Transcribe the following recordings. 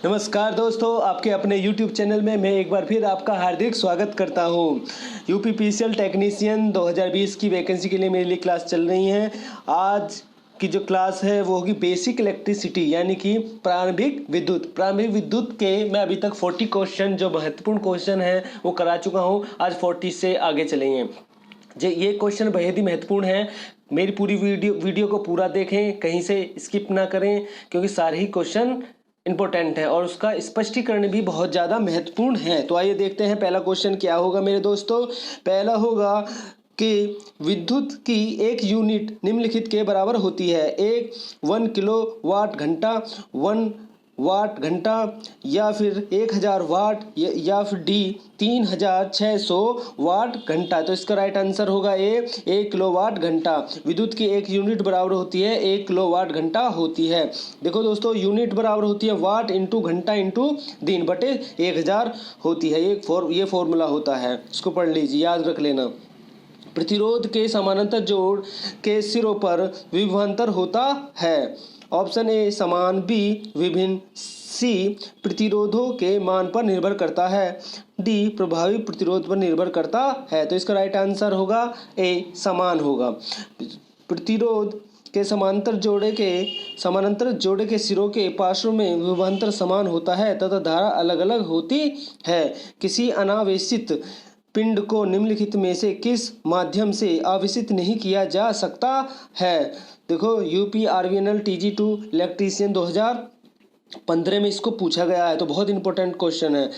नमस्कार दोस्तों, आपके अपने YouTube चैनल में मैं एक बार फिर आपका हार्दिक स्वागत करता हूं। यूपीपीसीएल टेक्नीशियन 2020 की वैकेंसी के लिए मेरे लिए क्लास चल रही है। आज की जो क्लास है वो होगी बेसिक इलेक्ट्रिसिटी यानी कि प्रारंभिक विद्युत। प्रारंभिक विद्युत के मैं अभी तक 40 क्वेश्चन जो महत्वपूर्ण क्वेश्चन हैं वो करा चुका हूँ। आज 40 से आगे चलेंगे। ये क्वेश्चन बेहद ही महत्वपूर्ण है। मेरी पूरी वीडियो को पूरा देखें, कहीं से स्किप ना करें, क्योंकि सारे ही क्वेश्चन इंपॉर्टेंट है और उसका स्पष्टीकरण भी बहुत ज़्यादा महत्वपूर्ण है। तो आइए देखते हैं पहला क्वेश्चन क्या होगा मेरे दोस्तों। पहला होगा कि विद्युत की एक यूनिट निम्नलिखित के बराबर होती है। 1 किलोवाट घंटा, 1 वाट घंटा, या फिर 1000 वाट, या फिर डी 3600 वाट घंटा। तो इसका राइट आंसर होगा ए 1 किलोवाट घंटा। विद्युत की एक यूनिट बराबर होती है 1 किलोवाट घंटा होती है। देखो दोस्तों, यूनिट बराबर होती है वाट इंटू घंटा इंटू दिन बटे 1000 होती है। ये फॉर्मूला होता है, इसको पढ़ लीजिए, याद रख लेना। प्रतिरोध के समानांतर जोड़ के सिरों पर विभवांतर होता है। ऑप्शन ए समान, बी विभिन्न, सी प्रतिरोधों के मान पर निर्भर करता है, डी प्रभावी प्रतिरोध पर निर्भर करता है। तो इसका राइट आंसर होगा ए समान होगा। प्रतिरोध के समानांतर जोड़े के सिरों के पार्श्व में विभवांतर समान होता है तथा धारा अलग अलग होती है। किसी अनावेशित पिंड को निम्नलिखित में से किस माध्यम से आवेशित नहीं किया जा सकता है। देखो, यूपी आरवीएनएल TG2 इलेक्ट्रीशियन 2015 में इसको पूछा गया है, तो बहुत इंपॉर्टेंट क्वेश्चन है।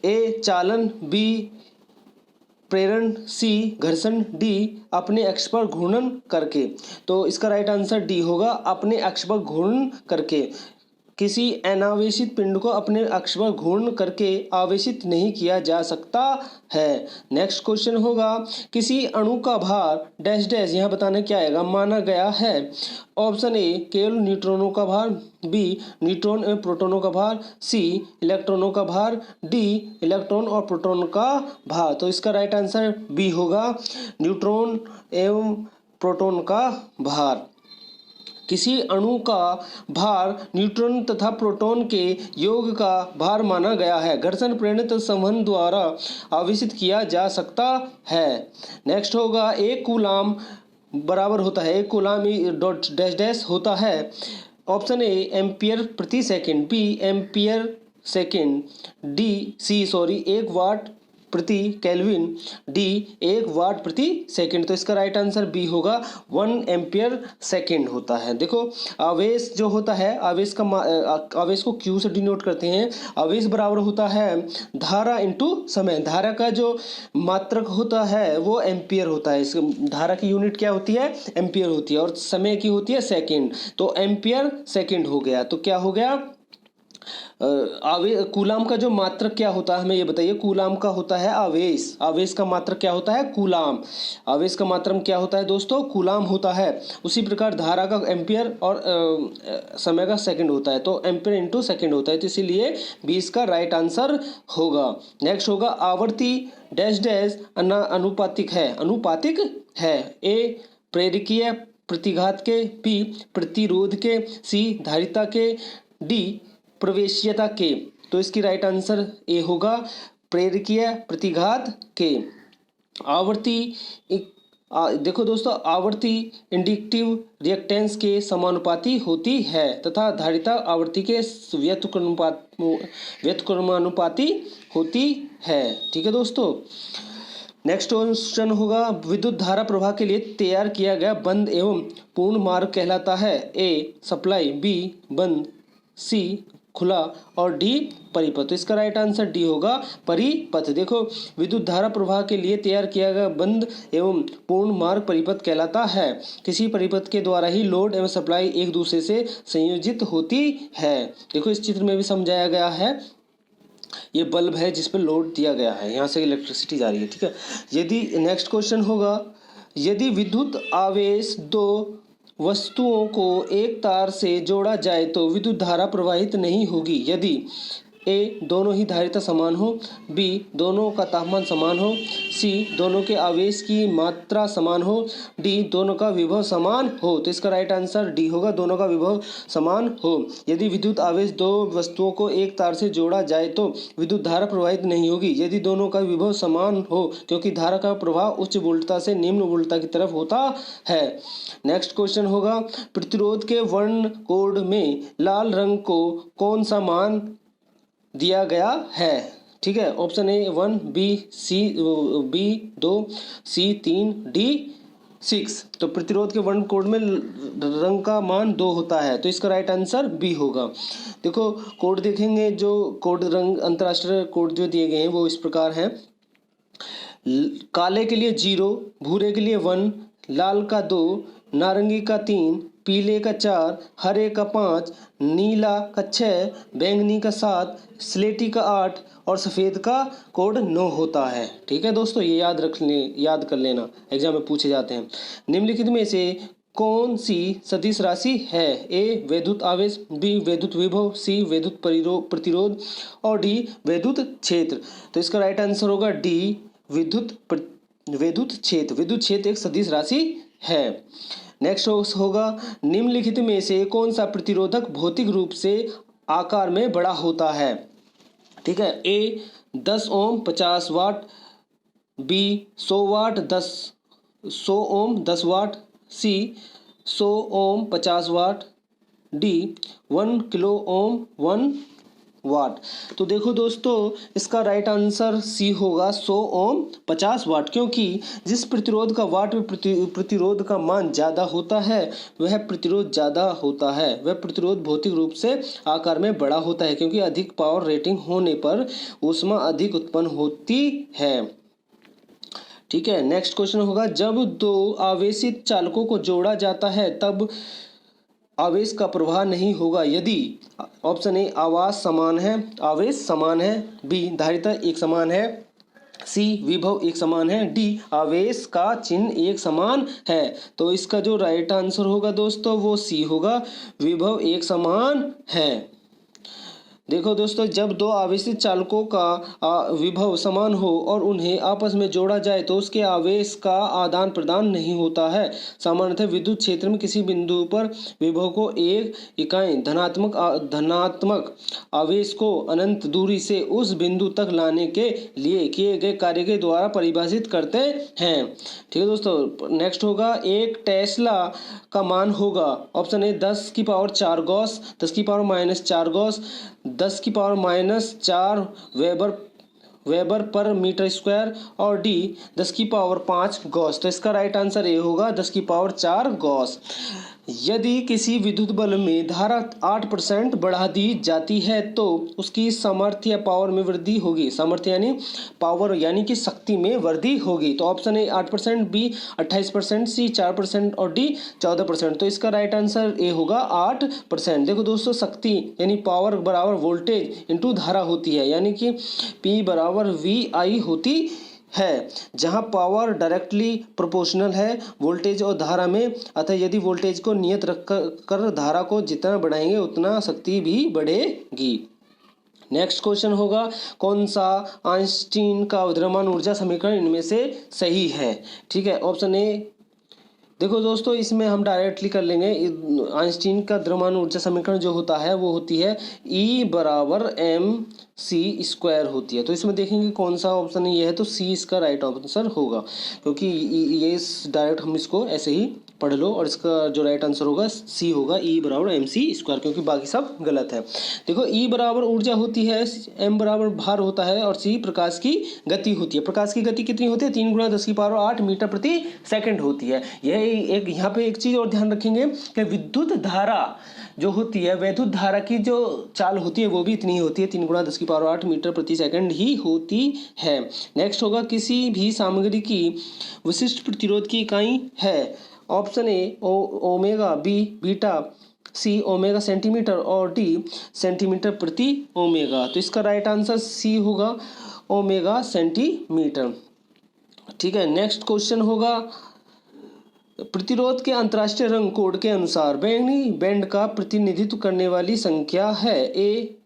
ए चालन, बी प्रेरण, सी घर्षण, डी अपने अक्ष पर घूर्णन करके। तो इसका राइट आंसर डी होगा, अपने अक्ष पर घूर्णन करके। किसी अनावेशित पिंड को अपने अक्ष पर घूर्ण करके आवेशित नहीं किया जा सकता है। नेक्स्ट क्वेश्चन होगा, किसी अणु का भार डैश डैश, यहाँ बताना क्या आएगा, माना गया है। ऑप्शन ए केवल न्यूट्रॉनों का भार, बी न्यूट्रॉन एवं प्रोटॉनों का भार, सी इलेक्ट्रॉनों का भार, डी इलेक्ट्रॉन और प्रोटॉन का भार। तो इसका राइट आंसर बी होगा, न्यूट्रॉन एवं प्रोटॉन का भार। किसी अणु का भार न्यूट्रॉन तथा प्रोटॉन के योग का भार माना गया है। घर्षण प्रेरित संवहन द्वारा आवेशित किया जा सकता है। नेक्स्ट होगा, एक कूलाम बराबर होता है, एक कूलाम डॉट डैश डैश होता है। ऑप्शन ए एम्पियर प्रति सेकंड, बी एम्पियर सेकंड, सी 1 वाट प्रति केल्विन, डी 1 वाट प्रति सेकंड। तो इसका राइट आंसर बी होगा, 1 एम्पियर सेकंड होता है। देखो, आवेश जो होता है, आवेश को क्यू से डिनोट करते हैं। आवेश बराबर होता है धारा इंटू समय। धारा का जो मात्रक होता है वो एम्पियर होता है। इस धारा की यूनिट क्या होती है, एम्पियर होती है, और समय की होती है सेकंड। तो एम्पियर सेकंड हो गया। तो क्या हो गया, कूलाम का जो मात्रक क्या होता है हमें ये बताइए। कूलाम का होता है आवेश। आवेश का मात्रक क्या होता है, कूलाम। आवेश का मात्रक क्या होता है दोस्तों, कूलाम होता है। उसी प्रकार धारा का एम्पियर और समय का सेकंड होता है, तो एम्पियर इंटू सेकंड होता है। तो इसीलिए 20 का राइट आंसर होगा। नेक्स्ट होगा, आवर्ती डैश डैश अनुपातिक है। ए प्रेरकीय प्रतिघात के, बी प्रतिरोध के, सी धारिता के, डी प्रवेश्यता के। तो इसकी राइट आंसर ए होगा, प्रेरकीय प्रतिघात के। आवर्ती देखो दोस्तों, आवर्ती इंडक्टिव रिएक्टेंस के समानुपाती होती है तथा धारिता आवर्ती के व्युत्क्रमानुपाती होती है। ठीक है दोस्तों। नेक्स्ट क्वेश्चन होगा, विद्युत धारा प्रवाह के लिए तैयार किया गया बंद एवं पूर्ण मार्ग कहलाता है। ए सप्लाई, बी बंद, सी खुला और डी परिपथ। तो इसका राइट आंसर डी होगा, परिपथ। देखो, विद्युत धारा प्रवाह के लिए तैयार किया गया बंद एवं पूर्ण मार्ग परिपथ कहलाता है। किसी परिपथ के द्वारा ही लोड एवं सप्लाई एक दूसरे से संयोजित होती है। देखो, इस चित्र में भी समझाया गया है। ये बल्ब है जिस पर लोड दिया गया है, यहाँ से इलेक्ट्रिसिटी जा रही है। ठीक है। यदि नेक्स्ट क्वेश्चन होगा, यदि विद्युत आवेश दो वस्तुओं को एक तार से जोड़ा जाए तो विद्युत धारा प्रवाहित नहीं होगी। यदि ए दोनों ही धारिता समान हो, बी दोनों का तापमान समान हो, सी दोनों के आवेश की मात्रा समान हो, डी दोनों का विभव समान हो। तो इसका राइट आंसर डी होगा, दोनों का विभव समान हो। यदि विद्युत आवेश दो वस्तुओं को एक तार से जोड़ा जाए तो विद्युत धारा प्रवाहित नहीं होगी यदि दोनों का विभव समान हो, क्योंकि धारा का प्रवाह उच्च वोल्टता से निम्न वोल्टता की तरफ होता है। नेक्स्ट क्वेश्चन होगा, प्रतिरोध के वर्ण कोड में लाल रंग को कौन सा मान दिया गया है? ठीक है, option A 1, B 2, C 3, D 6। तो प्रतिरोध के वर्ण कोड में रंग का मान 2 होता है, तो इसका राइट आंसर बी होगा। देखो कोड देखेंगे, जो कोड रंग अंतरराष्ट्रीय कोड जो दिए गए हैं वो इस प्रकार हैं। काले के लिए 0, भूरे के लिए 1, लाल का 2, नारंगी का 3, पीले का 4, हरे का 5, नीला का 6, बैंगनी का 7, स्लेटी का 8 और सफ़ेद का कोड 9 होता है। ठीक है दोस्तों, ये याद कर लेना, एग्जाम में पूछे जाते हैं। निम्नलिखित में से कौन सी सदिश राशि है? ए वैद्युत आवेश, बी वैद्युत विभव, सी वैद्युत प्रतिरोध और डी वैद्युत क्षेत्र। तो इसका राइट आंसर होगा डी वैद्युत क्षेत्र। विद्युत क्षेत्र एक सदिश राशि है। नेक्स्ट होगा, निम्नलिखित में से कौन सा प्रतिरोधक भौतिक रूप से आकार में बड़ा होता है? ठीक है, ए 10 ओम 50 वाट, बी 100 वाट 100 ओम 10 वाट, सी 100 ओम 50 वाट, डी 1 किलो ओम 1 वाट। तो देखो दोस्तों, इसका राइट आंसर सी होगा 100 ओम 50 वाट, क्योंकि जिस प्रतिरोध का वाट में प्रतिरोध का मान ज़्यादा होता है वह प्रतिरोध ज़्यादा होता है, वह प्रतिरोध भौतिक रूप से आकार में बड़ा होता है, क्योंकि अधिक पावर रेटिंग होने पर ऊष्मा अधिक उत्पन्न होती है। ठीक है, नेक्स्ट क्वेश्चन होगा, जब दो आवेशित चालकों को जोड़ा जाता है तब आवेश का प्रवाह नहीं होगा यदि ऑप्शन ए आवेश समान है, बी धारिता एक समान है, सी विभव एक समान है, डी आवेश का चिन्ह एक समान है। तो इसका जो राइट आंसर होगा दोस्तों वो सी होगा, विभव एक समान है। देखो दोस्तों, जब दो आवेशित चालकों का विभव समान हो और उन्हें आपस में जोड़ा जाए तो उसके आवेश का आदान प्रदान नहीं होता है। सामान्यतः विद्युत क्षेत्र में किसी बिंदु पर विभव को एक इकाई धनात्मक आवेश को अनंत दूरी से उस बिंदु तक लाने के लिए किए गए कार्य के द्वारा परिभाषित करते हैं। ठीक है दोस्तों, नेक्स्ट होगा, एक टेस्ला का मान होगा ऑप्शन ए 10 की पावर 4 गॉस, 10 की पावर माइनस 4 गॉस, 10 की power minus 4 weber per metre square और डी 10 की पावर 5 गॉस। तो इसका राइट आंसर ए होगा 10 की पावर 4 गॉस। यदि किसी विद्युत बल्ब में धारा 8% बढ़ा दी जाती है तो उसकी सामर्थ्य या पावर में वृद्धि होगी। सामर्थ्य यानी पावर यानी कि शक्ति में वृद्धि होगी। तो ऑप्शन ए 8%, बी 28%, सी 4% और डी 14%। तो इसका राइट आंसर ए होगा 8%। देखो दोस्तों, शक्ति यानी पावर बराबर वोल्टेज इंटू धारा होती है, यानी कि P बराबर VI होती है, जहां पावर डायरेक्टली प्रोपोर्शनल है वोल्टेज और धारा में। अतः यदि वोल्टेज को नियत रख कर धारा को जितना बढ़ाएंगे उतना शक्ति भी बढ़ेगी। नेक्स्ट क्वेश्चन होगा, कौन सा आइंस्टीन का द्रव्यमान ऊर्जा समीकरण इनमें से सही है? ठीक है, ऑप्शन ए, देखो दोस्तों, इसमें हम डायरेक्टली कर लेंगे। आइंस्टीन का द्रव्यमान ऊर्जा समीकरण जो होता है वो होती है E बराबर mc² होती है। तो इसमें देखेंगे कौन सा ऑप्शन है, ये है, तो सी इसका राइट आंसर होगा, क्योंकि ये डायरेक्ट हम इसको ऐसे ही पढ़ लो और इसका जो राइट आंसर होगा सी होगा E बराबर mc², क्योंकि बाकी सब गलत है। देखो, E बराबर ऊर्जा होती है, m बराबर भार होता है और c प्रकाश की गति होती है। प्रकाश की गति कितनी होती है? 3 × 10⁸ मीटर प्रति सेकंड होती है। यह एक यहाँ पे एक चीज़ और ध्यान रखेंगे कि विद्युत धारा जो होती है, वैद्युत धारा की जो चाल होती है वो भी इतनी ही होती है, 3 × 10⁸ मीटर प्रति सेकंड ही होती है। नेक्स्ट होगा, किसी भी सामग्री की विशिष्ट प्रतिरोध की इकाई है। Option A omega, B beta, C omega centimetre और डी सेंटीमीटर प्रति ओमेगा। तो इसका राइट आंसर सी होगा, ओमेगा सेंटीमीटर। ठीक है, नेक्स्ट क्वेश्चन होगा, प्रतिरोध के अंतर्राष्ट्रीय रंग कोड के अनुसार बैंगनी बैंड का प्रतिनिधित्व करने वाली संख्या है। ए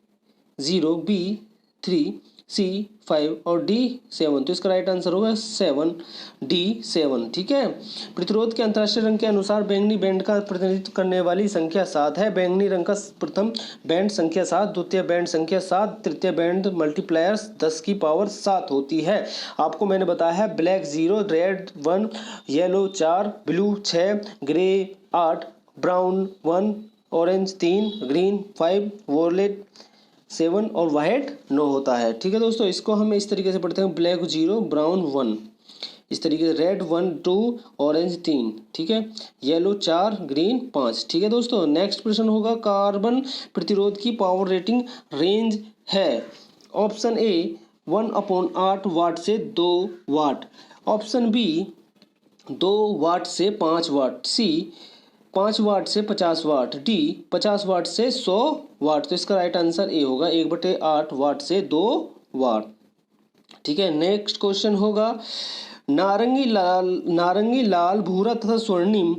0, बी 3, सी 5 और डी 7। तो इसका राइट आंसर होगा 7, डी 7। ठीक है। प्रतिरोध के अंतरराष्ट्रीय रंग के अनुसार बैंगनी बैंड का प्रतिनिधित्व करने वाली संख्या 7 है। बैंगनी रंग का प्रथम बैंड संख्या 7, द्वितीय बैंड संख्या 7, तृतीय बैंड मल्टीप्लायर्स 10 की पावर 7 होती है। आपको मैंने बताया है black 0, red 1, yellow 4, blue 6, grey 8, brown 1, orange 3, green 5, violet 7 और वाइट 9 होता है। ठीक है दोस्तों, इसको हम इस तरीके से पढ़ते हैं, ब्लैक 0, ब्राउन 1, इस तरीके से रेड 1, 2, ऑरेंज 3, ठीक है, येलो 4, ग्रीन 5। ठीक है दोस्तों, नेक्स्ट प्रश्न होगा, कार्बन प्रतिरोध की पावर रेटिंग रेंज है। ऑप्शन ए 1/8 वाट से 2 वाट, ऑप्शन बी 2 वाट से 5 वाट, सी 5 वाट से 50 वाट, डी 50 वाट से 100 वाट। तो इसका राइट आंसर ए होगा 1/8 वाट से 2 वाट। ठीक है। नेक्स्ट क्वेश्चन होगा, नारंगी लाल भूरा तथा स्वर्णिम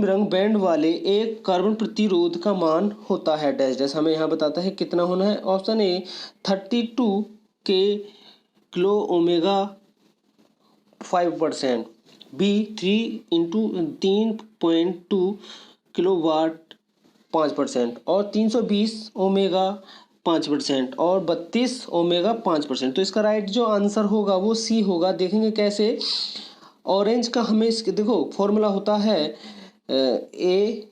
रंग बैंड वाले एक कार्बन प्रतिरोध का मान होता है डैश डैश। हमें यहाँ बताता है कितना होना है। ऑप्शन ए 32 के किलो ओमेगा 5%, बी 3 किलोवाट 5% और 320 ओमेगा 5% और 32 ओमेगा 5%। तो इसका राइट जो आंसर होगा वो सी होगा। देखेंगे कैसे, ऑरेंज का हमें इसके देखो फॉर्मूला होता है ए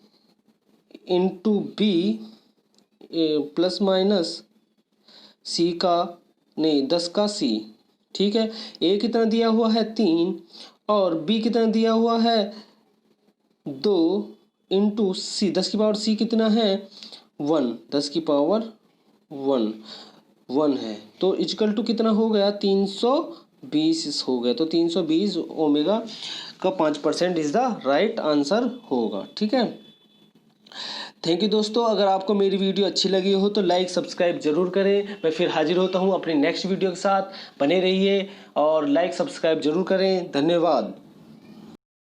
इंटू बी प्लस माइनस सी का नहीं 10 का सी। ठीक है। ए कितना दिया हुआ है 3 और बी कितना दिया हुआ है 2 इंटू सी 10 की पावर सी कितना है 1, 10 की पावर 1 है। तो इक्वल टू कितना हो गया 320 हो गया। तो 320 ओमेगा का 5% इज द राइट आंसर होगा। ठीक है। थैंक यू दोस्तों, अगर आपको मेरी वीडियो अच्छी लगी हो तो लाइक सब्सक्राइब जरूर करें। मैं फिर हाजिर होता हूँ अपनी नेक्स्ट वीडियो के साथ, बने रहिए और लाइक सब्सक्राइब जरूर करें। धन्यवाद।